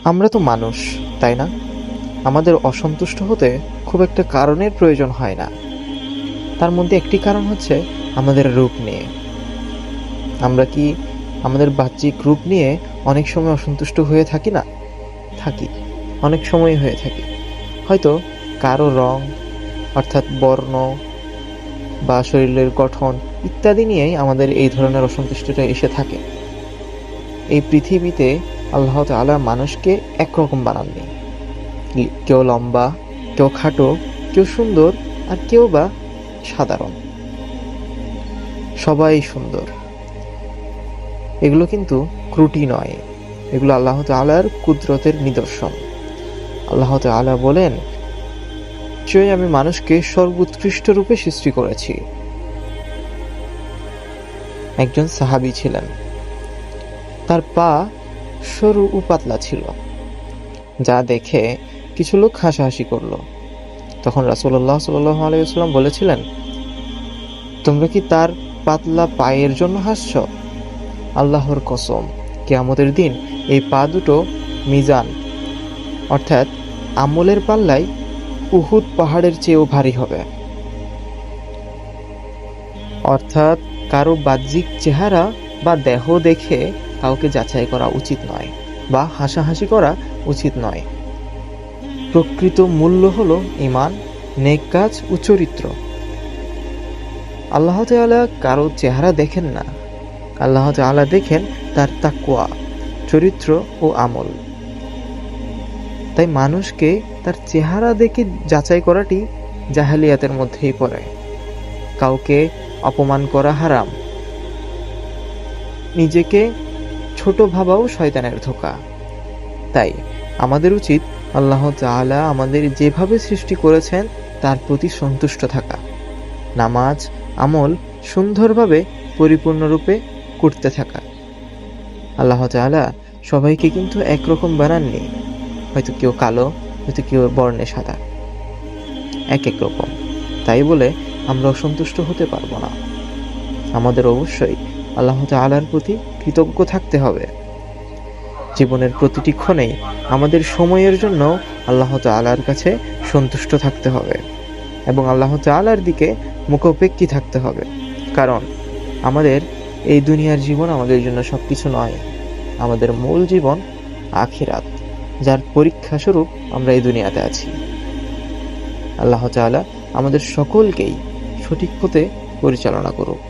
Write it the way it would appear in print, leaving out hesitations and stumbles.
আমরা তো মানুষ, তাই না? আমাদের অসন্তুষ্ট হতে খুব একটা কারণের প্রয়োজন হয় না। তার মধ্যে একটি কারণ হচ্ছে আমাদের রূপ নিয়ে। আমরা কি আমাদের বাহ্যিক রূপ নিয়ে অনেক সময় অসন্তুষ্ট হয়ে থাকি না? থাকি, অনেক সময় হয়ে থাকি। হয়তো কারো রং, অর্থাৎ বর্ণ বা শরীরের গঠন ইত্যাদি নিয়েই আমাদের এই ধরনের অসন্তুষ্টটা এসে থাকে। এই পৃথিবীতে আল্লাহ তাআলা মানুষকে একরকম বানাননি। কেউ লম্বা, কেউ খাটো, কেউ সুন্দর, আর কেউ বা সাধারণ। সবাই সুন্দর। এগুলো কিন্তু ত্রুটি নয়, এগুলো আল্লাহ তাআলার কুদরতের নিদর্শন। আল্লাহ তাআলা বলেন, নিশ্চয়ই আমি মানুষকে সর্বোৎকৃষ্ট রূপে সৃষ্টি করেছি। একজন সাহাবী ছিলেন, তার পা সরু ও পাতলা ছিল, যা দেখে কিছু লোক হাসাহাসি করল। তখন রাসূলুল্লাহ সাল্লাল্লাহু আলাইহি ওয়াসাল্লাম বলেছিলেন, তোমরা কি তার পাতলা পায়ের জন্য হাসছ? আল্লাহর কসম, কিয়ামতের দিন এই পা দুটো মিজান, অর্থাৎ আমলের পাল্লায় উহুদ পাহাড়ের চেয়েও ভারী হবে। অর্থাৎ কারো বাহ্যিক চেহারা বা দেহ দেখে কাউকে যাচাই করা উচিত নয় বা হাসাহাসি করা উচিত নয়। প্রকৃত মূল্য হলো ঈমান, নেক কাজ ও চরিত্র। আল্লাহ তাআলা কারো চেহারা দেখেন না, আল্লাহ তাআলা দেখেন তার তাকওয়া, চরিত্র ও আমল। তাই মানুষকে তার চেহারা দেখে যাচাই করাটি জাহেলিয়াতের মধ্যেই পড়ে। কাউকে অপমান করা হারাম, নিজেকে ছোট ভাবাও শয়তানের ধোঁকা। তাই আমাদের উচিত আল্লাহ তাআলা আমাদের যেভাবে সৃষ্টি করেছেন তার প্রতি সন্তুষ্ট থাকা, নামাজ আমল সুন্দরভাবে পরিপূর্ণরূপে করতে থাকা। আল্লাহ তাআলা সবাইকে কিন্তু একরকম বানাননি। হয়তো কেউ কালো, হয়তো কেউ বর্ণে সাদা, এক এক রকম। তাই বলে আমরা অসন্তুষ্ট হতে পারবো না। আমাদের অবশ্যই আল্লাহ তাআলার প্রতি কৃতজ্ঞ থাকতে হবে। জীবনের প্রতিটি ক্ষণেই আমাদের সময়ের জন্য আল্লাহ তাআলার কাছে সন্তুষ্ট থাকতে হবে এবং আল্লাহ তাআলার দিকে মুখাপেক্ষী থাকতে হবে। কারণ আমাদের এই দুনিয়ার জীবন আমাদের জন্য সবকিছু নয়। আমাদের মূল জীবন আখিরাত, যার পরীক্ষা স্বরূপ আমরা এই দুনিয়াতে আছি। আল্লাহ তাআলা আমাদের সকলকেই সঠিক পথে পরিচালনা করুক।